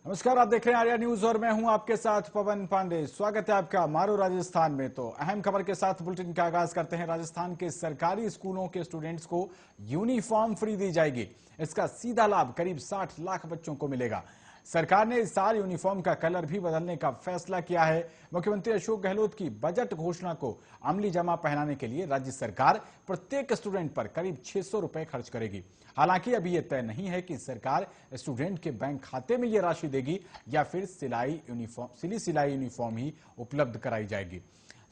नमस्कार, आप देख रहे हैं आर्या न्यूज और मैं हूं आपके साथ पवन पांडे। स्वागत है आपका मारो राजस्थान में। तो अहम खबर के साथ बुलेटिन का आगाज करते हैं। राजस्थान के सरकारी स्कूलों के स्टूडेंट्स को यूनिफॉर्म फ्री दी जाएगी। इसका सीधा लाभ करीब 60 लाख बच्चों को मिलेगा। सरकार ने इस साल यूनिफॉर्म का कलर भी बदलने का फैसला किया है। मुख्यमंत्री अशोक गहलोत की बजट घोषणा को अमली जामा पहनाने के लिए राज्य सरकार प्रत्येक स्टूडेंट पर करीब 600 रुपए खर्च करेगी। हालांकि अभी यह तय नहीं है कि सरकार स्टूडेंट के बैंक खाते में यह राशि देगी या फिर सिली सिलाई यूनिफॉर्म ही उपलब्ध कराई जाएगी।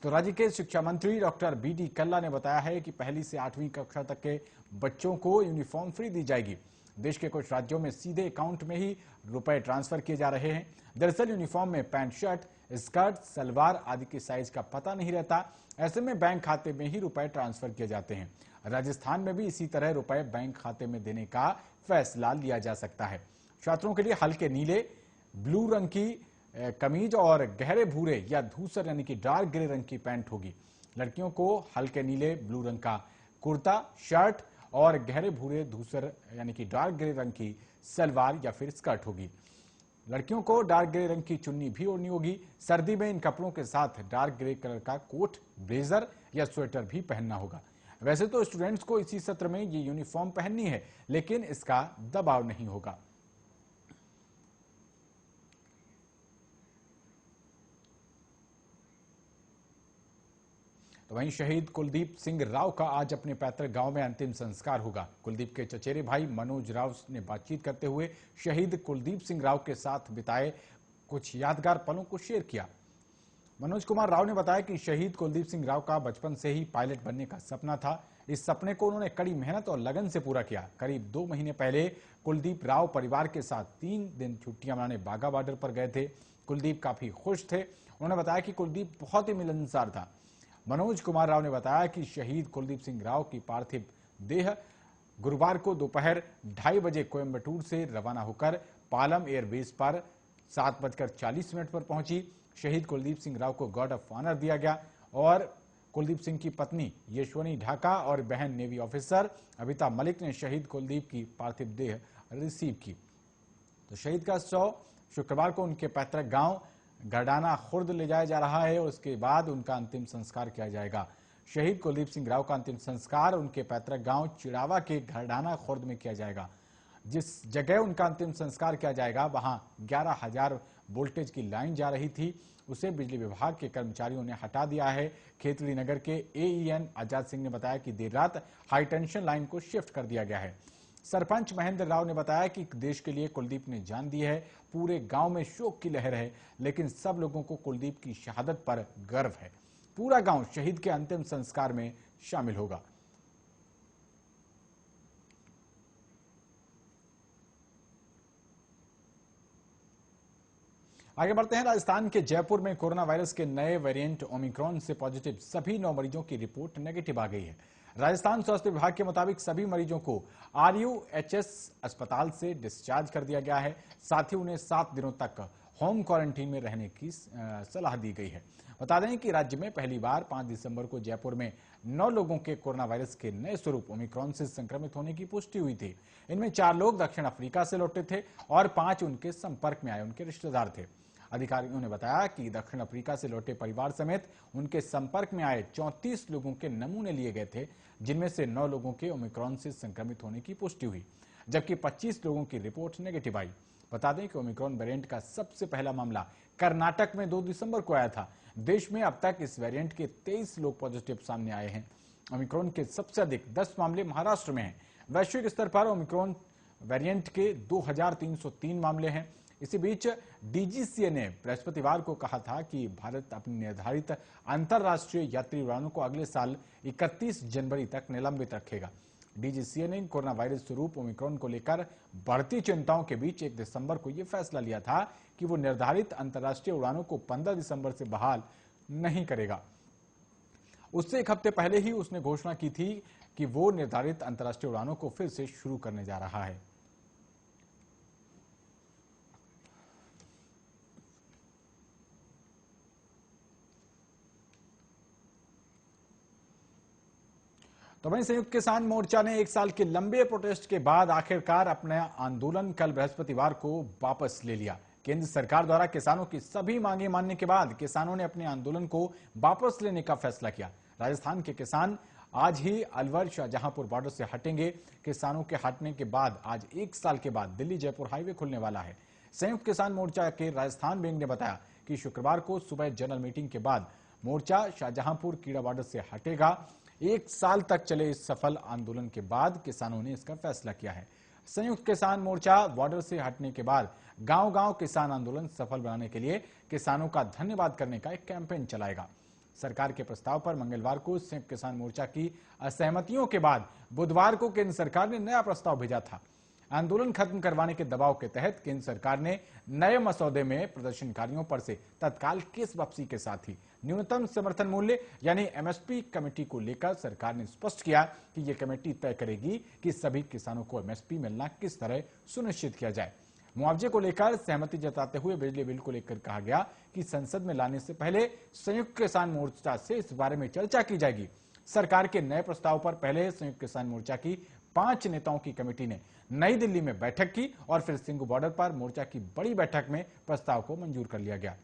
तो राज्य के शिक्षा मंत्री डॉक्टर बी.डी. कल्ला ने बताया है कि पहली से 8वीं कक्षा तक के बच्चों को यूनिफॉर्म फ्री दी जाएगी। देश के कुछ राज्यों में सीधे अकाउंट में ही रुपए ट्रांसफर किए जा रहे हैं। दरअसल यूनिफॉर्म में पैंट, शर्ट, स्कर्ट, सलवार आदि के साइज का पता नहीं रहता। ऐसे में बैंक खाते में ही रुपए ट्रांसफर किए जाते हैं। राजस्थान में भी इसी तरह रुपए बैंक खाते में देने का फैसला लिया जा सकता है। छात्रों के लिए हल्के नीले, ब्लू रंग की कमीज और गहरे भूरे या धूसर यानी कि डार्क ग्रे रंग की पैंट होगी। लड़कियों को हल्के नीले, ब्लू रंग का कुर्ता, शर्ट और गहरे भूरे धूसर यानी कि डार्क ग्रे रंग की सलवार या फिर स्कर्ट होगी। लड़कियों को डार्क ग्रे रंग की चुन्नी भी ओढ़नी होगी। सर्दी में इन कपड़ों के साथ डार्क ग्रे कलर का कोट, ब्लेजर या स्वेटर भी पहनना होगा। वैसे तो स्टूडेंट्स को इसी सत्र में ये यूनिफॉर्म पहननी है, लेकिन इसका दबाव नहीं होगा। तो वहीं शहीद कुलदीप सिंह राव का आज अपने पैतृक गांव में अंतिम संस्कार होगा। कुलदीप के चचेरे भाई मनोज राव ने बातचीत करते हुए शहीद कुलदीप सिंह राव के साथ बिताए कुछ यादगार पलों को शेयर किया। मनोज कुमार राव ने बताया कि शहीद कुलदीप सिंह राव का बचपन से ही पायलट बनने का सपना था। इस सपने को उन्होंने कड़ी मेहनत और लगन से पूरा किया। करीब 2 महीने पहले कुलदीप राव परिवार के साथ 3 दिन छुट्टियां मनाने बाघा बॉर्डर पर गए थे। कुलदीप काफी खुश थे। उन्होंने बताया कि कुलदीप बहुत ही मिलनसार था। मनोज कुमार राव ने बताया कि शहीद कुलदीप सिंह राव की पार्थिव देह गुरुवार को दोपहर 2:30 बजे कोयंबटूर से रवाना होकर पालम एयरबेस पर 7:40 पर पहुंची। शहीद कुलदीप सिंह राव को गार्ड ऑफ ऑनर दिया गया और कुलदीप सिंह की पत्नी यशवनी ढाका और बहन नेवी ऑफिसर अबिता मलिक ने शहीद कुलदीप की पार्थिव देह रिसीव की। तो शहीद का शव शुक्रवार को उनके पैतृक गांव गरडाना खुर्द ले जाया जा रहा है और उसके बाद उनका अंतिम संस्कार किया जाएगा। शहीद कुलदीप सिंह राव का अंतिम संस्कार उनके पैतृक गांव चिड़ावा के गरडाना खुर्द में किया जाएगा। जिस जगह उनका अंतिम संस्कार किया जाएगा वहां 11,000 वोल्टेज की लाइन जा रही थी, उसे बिजली विभाग के कर्मचारियों ने हटा दिया है। खेतड़ी नगर के एईएन आजाद सिंह ने बताया कि देर रात हाई टेंशन लाइन को शिफ्ट कर दिया गया है। सरपंच महेंद्र राव ने बताया कि देश के लिए कुलदीप ने जान दी है। पूरे गांव में शोक की लहर है, लेकिन सब लोगों को कुलदीप की शहादत पर गर्व है। पूरा गांव शहीद के अंतिम संस्कार में शामिल होगा। आगे बढ़ते हैं। राजस्थान के जयपुर में कोरोना वायरस के नए वेरिएंट ओमिक्रॉन से पॉजिटिव सभी 9 मरीजों की रिपोर्ट नेगेटिव आ गई है। राजस्थान स्वास्थ्य विभाग के मुताबिक सभी मरीजों को आरयूएचएस अस्पताल से डिस्चार्ज कर दिया गया है। साथ ही उन्हें 7 दिनों तक होम क्वारंटीन में रहने की सलाह दी गई है। बता दें कि राज्य में पहली बार 5 दिसंबर को जयपुर में 9 लोगों के कोरोना वायरस के नए स्वरूप ओमिक्रॉन से संक्रमित होने की पुष्टि हुई थी। इनमें 4 लोग दक्षिण अफ्रीका से लौटे थे और 5 उनके संपर्क में आए उनके रिश्तेदार थे। अधिकारियों ने बताया कि दक्षिण अफ्रीका से लौटे परिवार समेत उनके संपर्क में आए 34 लोगों के नमूने लिए गए थे, जिनमें से 9 लोगों के ओमिक्रॉन से संक्रमित होने की पुष्टि हुई, जबकि 25 लोगों की रिपोर्ट नेगेटिव आई। बता दें कि ओमिक्रॉन वेरिएंट का सबसे पहला मामला कर्नाटक में 2 दिसंबर को आया था। देश में अब तक इस वेरिएंट के 23 लोग पॉजिटिव सामने आए हैं। ओमिक्रॉन के सबसे अधिक 10 मामले महाराष्ट्र में हैं। वैश्विक स्तर पर ओमिक्रॉन वेरिएंट के 2303 मामले हैं। इसी बीच डीजीसीए ने बृहस्पतिवार को कहा था कि भारत अपनी निर्धारित अंतर्राष्ट्रीय यात्री उड़ानों को अगले साल 31 जनवरी तक निलंबित रखेगा। डीजीसीए ने कोरोना वायरस स्वरूप ओमिक्रॉन को लेकर बढ़ती चिंताओं के बीच 1 दिसंबर को यह फैसला लिया था कि वो निर्धारित अंतर्राष्ट्रीय उड़ानों को 15 दिसंबर से बहाल नहीं करेगा। उससे 1 हफ्ते पहले ही उसने घोषणा की थी कि वो निर्धारित अंतर्राष्ट्रीय उड़ानों को फिर से शुरू करने जा रहा है। तो वहीं संयुक्त किसान मोर्चा ने 1 साल के लंबे प्रोटेस्ट के बाद आखिरकार अपना आंदोलन कल बृहस्पतिवार को वापस ले लिया। केंद्र सरकार द्वारा किसानों की सभी मांगे मानने के बाद किसानों ने अपने आंदोलन को वापस लेने का फैसला किया। राजस्थान के किसान आज ही अलवर शाहजहांपुर बॉर्डर से हटेंगे। किसानों के हटने के बाद आज 1 साल के बाद दिल्ली जयपुर हाईवे खुलने वाला है। संयुक्त किसान मोर्चा के राजस्थान विंग ने बताया कि शुक्रवार को सुबह जनरल मीटिंग के बाद मोर्चा शाहजहांपुर कीड़ा बॉर्डर से हटेगा। 1 साल तक चले इस सफल आंदोलन के बाद किसानों ने इसका फैसला किया है। संयुक्त किसान मोर्चा बॉर्डर से हटने के बाद गांव-गांव किसान आंदोलन सफल बनाने के लिए किसानों का धन्यवाद करने का एक कैंपेन चलाएगा। सरकार के प्रस्ताव पर मंगलवार को संयुक्त किसान मोर्चा की असहमतियों के बाद बुधवार को केंद्र सरकार ने नया प्रस्ताव भेजा था। आंदोलन खत्म करवाने के दबाव के तहत केंद्र सरकार ने नए मसौदे में प्रदर्शनकारियों पर से तत्काल केस वापसी के साथ ही न्यूनतम समर्थन मूल्य यानी एमएसपी कमेटी को लेकर सरकार ने स्पष्ट किया कि यह कमेटी तय करेगी कि सभी किसानों को एमएसपी मिलना किस तरह सुनिश्चित किया जाए। मुआवजे को लेकर सहमति जताते हुए बिजली बिल को लेकर कहा गया कि संसद में लाने से पहले संयुक्त किसान मोर्चा से इस बारे में चर्चा की जाएगी। सरकार के नए प्रस्ताव पर पहले संयुक्त किसान मोर्चा की 5 नेताओं की कमेटी ने नई दिल्ली में बैठक की और फिर सिंघू बॉर्डर पर मोर्चा की बड़ी बैठक में प्रस्ताव को मंजूर कर लिया गया।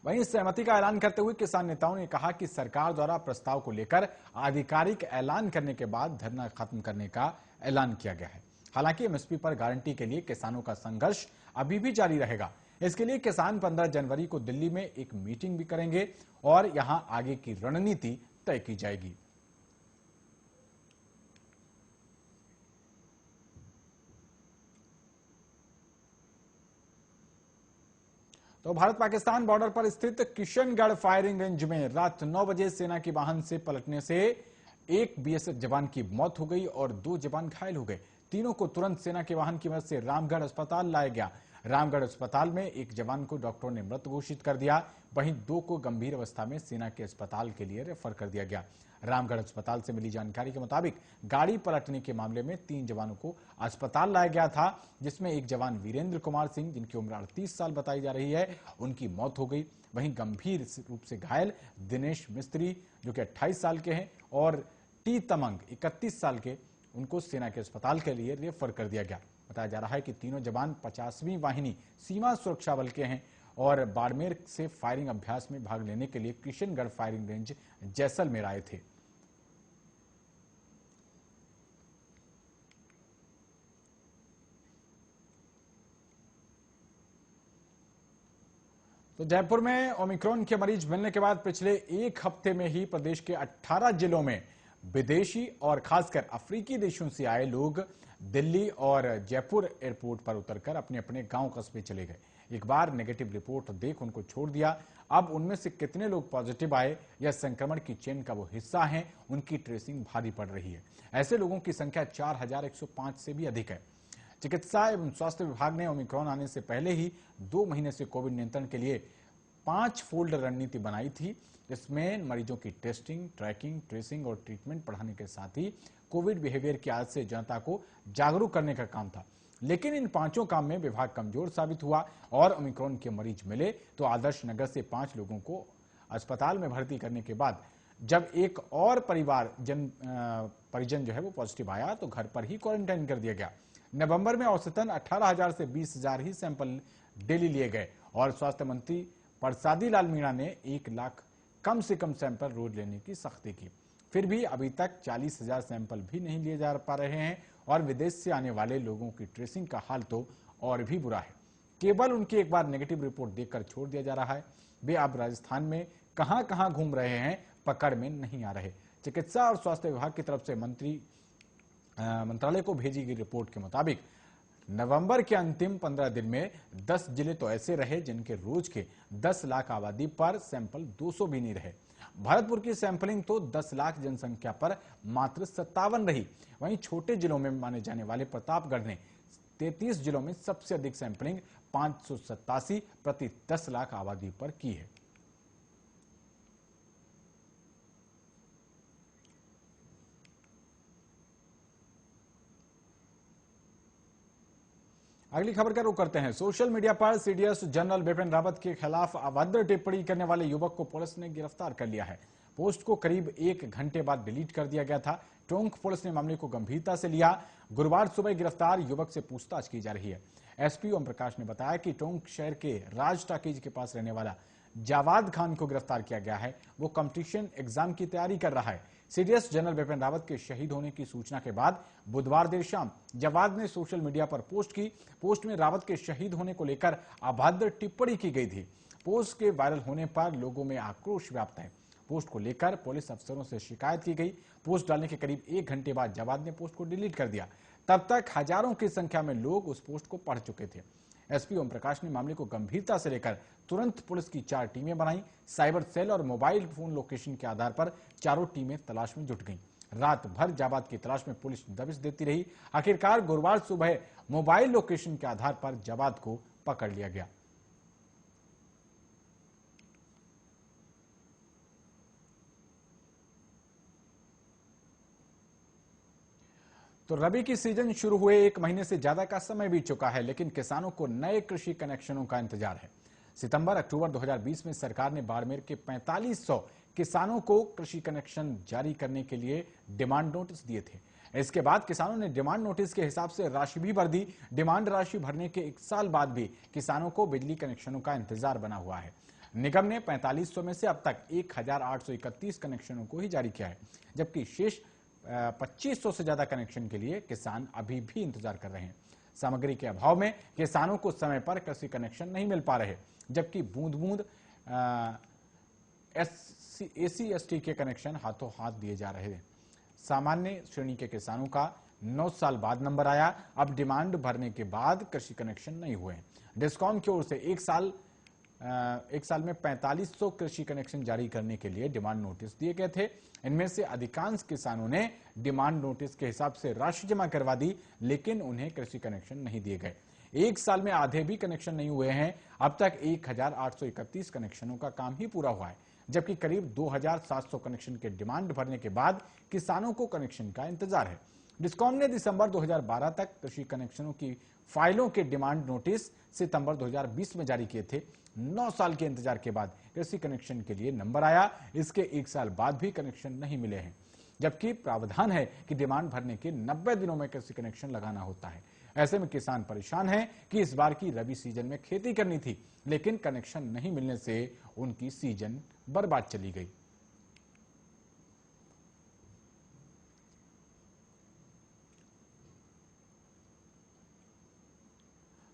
वहीं सहमति का ऐलान करते हुए किसान नेताओं ने कहा कि सरकार द्वारा प्रस्ताव को लेकर आधिकारिक ऐलान करने के बाद धरना खत्म करने का ऐलान किया गया है। हालांकि एमएसपी पर गारंटी के लिए किसानों का संघर्ष अभी भी जारी रहेगा। इसके लिए किसान 15 जनवरी को दिल्ली में एक मीटिंग भी करेंगे और यहां आगे की रणनीति तय की जाएगी। तो भारत पाकिस्तान बॉर्डर पर स्थित किशनगढ़ फायरिंग रेंज में रात 9 बजे सेना के वाहन से पलटने से एक बीएसएफ जवान की मौत हो गई और 2 जवान घायल हो गए। तीनों को तुरंत सेना के वाहन की मदद से रामगढ़ अस्पताल लाया गया। रामगढ़ अस्पताल में एक जवान को डॉक्टरों ने मृत घोषित कर दिया, वहीं 2 को गंभीर अवस्था में सेना के अस्पताल के लिए रेफर कर दिया गया। रामगढ़ अस्पताल से मिली जानकारी के मुताबिक गाड़ी पलटने के मामले में 3 जवानों को अस्पताल लाया गया था, जिसमें एक जवान वीरेंद्र कुमार सिंह, जिनकी उम्र 38 साल बताई जा रही है, उनकी मौत हो गई। वहीं गंभीर रूप से घायल दिनेश मिस्त्री, जो कि 28 साल के हैं, और टी तमंग 31 साल के, उनको सेना के अस्पताल के लिए रेफर कर दिया गया। बताया जा रहा है कि तीनों जवान 50वीं वाहिनी सीमा सुरक्षा बल के हैं और बाड़मेर से फायरिंग अभ्यास में भाग लेने के लिए किशनगढ़ फायरिंग रेंज जैसलमेर आए थे। तो जयपुर में ओमिक्रॉन के मरीज मिलने के बाद पिछले 1 हफ्ते में ही प्रदेश के 18 जिलों में विदेशी और खासकर अफ्रीकी देशों से आए लोग दिल्ली और जयपुर एयरपोर्ट पर उतरकर अपने अपने गांव कस्बे चले गए। एक बार नेगेटिव रिपोर्ट देख उनको छोड़ दिया। अब उनमें से कितने लोग पॉजिटिव आए या संक्रमण की चेन का वो हिस्सा हैं, उनकी ट्रेसिंग भारी पड़ रही है। ऐसे लोगों की संख्या 4105 से भी अधिक है। चिकित्सा एवं स्वास्थ्य विभाग ने ओमिक्रॉन आने से पहले ही 2 महीने से कोविड नियंत्रण के लिए 5 फोल्ड रणनीति बनाई थी। इसमें मरीजों की टेस्टिंग, ट्रैकिंग, ट्रेसिंग और ट्रीटमेंट बढ़ाने के साथ ही कोविड बिहेवियर की आदत से जनता को जागरूक करने का काम था। लेकिन इन 5 काम में विभाग कमजोर साबित हुआ और ओमिक्रॉन के मरीज मिले तो आदर्श नगर से 5 लोगों को अस्पताल में भर्ती करने के बाद जब एक और परिजन जो है वो पॉजिटिव आया तो घर पर ही क्वारंटाइन कर दिया गया। नवंबर में औसतन 18,000 से 20,000 ही सैंपल डेली लिए गए और स्वास्थ्य मंत्री परसादी लाल मीणा ने 1 लाख कम से कम सैंपल रोज लेने की सख्ती की। फिर भी अभी तक 40,000 सैंपल भी नहीं लिए जा पा रहे हैं और विदेश से आने वाले लोगों की ट्रेसिंग का हाल तो और भी बुरा है। केवल उनकी एक बार नेगेटिव रिपोर्ट देखकर छोड़ दिया जा रहा है। वे अब राजस्थान में कहां घूम रहे हैं, पकड़ में नहीं आ रहे। चिकित्सा और स्वास्थ्य विभाग की तरफ से मंत्रालय को भेजी गई रिपोर्ट के मुताबिक नवंबर के अंतिम 15 दिन में 10 जिले तो ऐसे रहे जिनके रोज के 10 लाख आबादी पर सैंपल 200 भी नहीं रहे। भरतपुर की सैंपलिंग तो 10 लाख जनसंख्या पर मात्र 57 रही। वहीं छोटे जिलों में माने जाने वाले प्रतापगढ़ ने 33 जिलों में सबसे अधिक सैंपलिंग 587 प्रति 10 लाख आबादी पर की है। अगली खबर का रुख करते हैं। सोशल मीडिया पर सीडीएस जनरल बिपिन रावत के खिलाफ अभद्र टिप्पणी करने वाले युवक को पुलिस ने गिरफ्तार कर लिया है। पोस्ट को करीब 1 घंटे बाद डिलीट कर दिया गया था। टोंक पुलिस ने मामले को गंभीरता से लिया। गुरुवार सुबह गिरफ्तार युवक से पूछताछ की जा रही है। एसपी ओम प्रकाश ने बताया कि टोंक शहर के राज टाकीज के पास रहने वाला जावाद खान को गिरफ्तार किया गया है। वो कंपटीशन एग्जाम की तैयारी कर रहा है। सीडीएस जनरल बिपिन रावत के शहीद होने की सूचना के बाद बुधवार देर शाम जावाद ने सोशल मीडिया पर पोस्ट की। पोस्ट में रावत के शहीद होने को लेकर अभद्र टिप्पणी की गई थी। पोस्ट के वायरल होने पर लोगों में आक्रोश व्याप्त है। पोस्ट को लेकर पुलिस अफसरों से शिकायत की गई। पोस्ट डालने के करीब 1 घंटे बाद जावाद ने पोस्ट को डिलीट कर दिया। तब तक हजारों की संख्या में लोग उस पोस्ट को पढ़ चुके थे। एसपी ओम प्रकाश ने मामले को गंभीरता से लेकर तुरंत पुलिस की 4 टीमें बनाई। साइबर सेल और मोबाइल फोन लोकेशन के आधार पर चारों टीमें तलाश में जुट गईं। रात भर जाबाद की तलाश में पुलिस दबिश देती रही। आखिरकार गुरुवार सुबह मोबाइल लोकेशन के आधार पर जाबाद को पकड़ लिया गया। तो रबी की सीजन शुरू हुए 1 महीने से ज्यादा का समय बीत चुका है, लेकिन किसानों को नए कृषि कनेक्शनों का इंतजार है। सितंबर-अक्टूबर 2020 में सरकार ने बाड़मेर के 4500 किसानों को कृषि कनेक्शन जारी करने के लिए डिमांड नोटिस दिए थे। इसके बाद किसानों ने डिमांड नोटिस के हिसाब से राशि भी भर दी। डिमांड राशि भरने के 1 साल बाद भी किसानों को बिजली कनेक्शनों का इंतजार बना हुआ है। निगम ने 4500 में से अब तक 1831 कनेक्शनों को ही जारी किया है, जबकि शेष 2500 से ज्यादा कनेक्शन के लिए किसान अभी भी इंतजार कर रहे हैं। सामग्री के अभाव में किसानों को समय पर कृषि कनेक्शन नहीं मिल पा रहे, जबकि बूंद बूंद एसी एसटी के कनेक्शन हाथों हाथ दिए जा रहे हैं। सामान्य श्रेणी के किसानों का 9 साल बाद नंबर आया। अब डिमांड भरने के बाद कृषि कनेक्शन नहीं हुए हैं। डिस्कॉम की ओर से एक साल में 4500 कृषि कनेक्शन जारी करने के लिए डिमांड नोटिस दिए गए थे। इनमें से अधिकांश किसानों ने डिमांड नोटिस के हिसाब से राशि जमा करवा दी, लेकिन उन्हें कृषि कनेक्शन नहीं दिए गए। 1 साल में आधे भी कनेक्शन नहीं हुए हैं। अब तक 1831 कनेक्शनों का काम ही पूरा हुआ है, जबकि करीब 2700 कनेक्शन के डिमांड भरने के बाद किसानों को कनेक्शन का इंतजार है। डिस्कॉम ने दिसंबर 2012 तक कृषि कनेक्शनों की फाइलों के डिमांड नोटिस सितंबर 2020 में जारी किए थे। 9 साल के इंतजार के बाद कृषि कनेक्शन के लिए नंबर आया। इसके 1 साल बाद भी कनेक्शन नहीं मिले हैं, जबकि प्रावधान है कि डिमांड भरने के 90 दिनों में कृषि कनेक्शन लगाना होता है। ऐसे में किसान परेशान हैं कि इस बार की रबी सीजन में खेती करनी थी, लेकिन कनेक्शन नहीं मिलने से उनकी सीजन बर्बाद चली गई।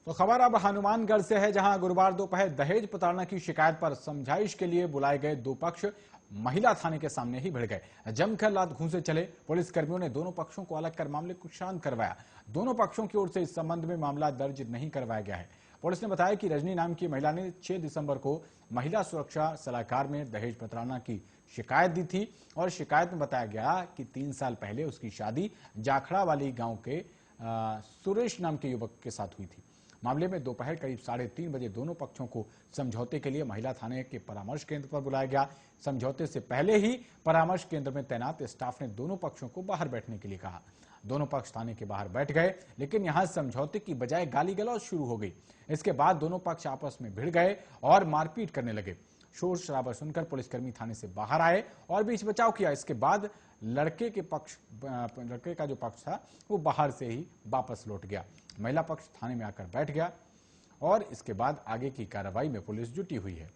तो खबर अब हनुमानगढ़ से है, जहां गुरुवार दोपहर दहेज प्रताड़ना की शिकायत पर समझाइश के लिए बुलाए गए 2 पक्ष महिला थाने के सामने ही भिड़ गए। जमकर लात घूंसे चले। पुलिस कर्मियों ने दोनों पक्षों को अलग कर मामले को शांत करवाया। दोनों पक्षों की ओर से इस संबंध में मामला दर्ज नहीं करवाया गया है। पुलिस ने बताया कि रजनी नाम की महिला ने 6 दिसंबर को महिला सुरक्षा सलाहकार में दहेज प्रताड़ना की शिकायत दी थी और शिकायत में बताया गया कि 3 साल पहले उसकी शादी जाखड़ा वाली गांव के सुरेश नाम के युवक के साथ हुई थी। मामले में दोपहर करीब 3:30 बजे दोनों पक्षों को समझौते के लिए महिला थाने के परामर्श केंद्र पर बुलाया गया। समझौते से पहले ही परामर्श केंद्र में तैनात स्टाफ ने दोनों पक्षों को बाहर बैठने के लिए कहा। दोनों पक्ष थाने के बाहर बैठ गए, लेकिन यहां समझौते की बजाय गाली गलौज शुरू हो गई। इसके बाद दोनों पक्ष आपस में भिड़ गए और मारपीट करने लगे। शोर शराबा सुनकर पुलिसकर्मी थाने से बाहर आए और बीच बचाव किया। इसके बाद लड़के का जो पक्ष था वो बाहर से ही वापस लौट गया। महिला पक्ष थाने में आकर बैठ गया और इसके बाद आगे की कार्रवाई में पुलिस जुटी हुई है।